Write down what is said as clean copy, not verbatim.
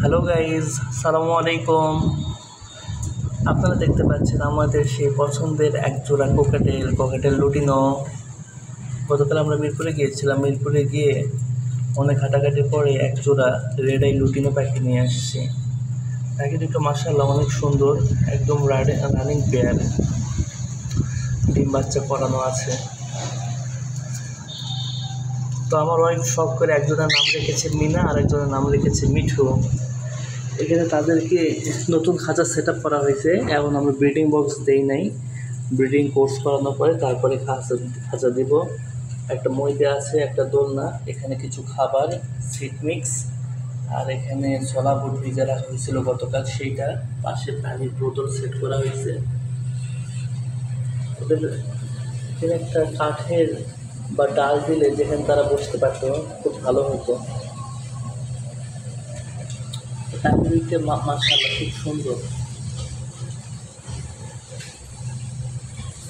Hello guys, সালামু আলাইকুম। আপনারা দেখতে পাচ্ছেন আমাদের সেই পছন্দের একজোড়া কোকাটেল লুটিনো। গতকাল আমরা মিরপুরে গিয়েছিলাম। মিরপুরে গিয়ে অনেক ঘাটাঘাটির পরে একজোড়া রেড আই লুটিনো পাখি নিয়ে আসছি। পাখি দুটো মাশাআল্লাহ অনেক সুন্দর, একদম রানিং পেয়ার, ডিম বাচ্চা করানো আছে। তো আমার ওয়াইফ শখ করে একজনের নাম রেখেছে মিনা আর একজনের নাম রেখেছে মিঠু। এখানে তাদেরকে নতুন খাঁচা সেট আপ করা হয়েছে। এখন আমরা ব্রিডিং বক্স দেই নাই, ব্রিডিং কোর্স করানোর পরে তারপরে খাঁচা দিব। একটা মইদা আছে, একটা দোলনা, এখানে কিছু খাবার, সিড মিক্স, আর এখানে ছোলা বুট ভিজা রাখা হয়েছিল গতকাল, সেইটা পাশে পানির বোতল সেট করা হয়েছে। ওদের এখানে একটা কাঠের বা ডাল দিলে যেখানে তারা বসতে পারতো খুব ভালো হতো। তার মাশাআল্লাহ খুব সুন্দর।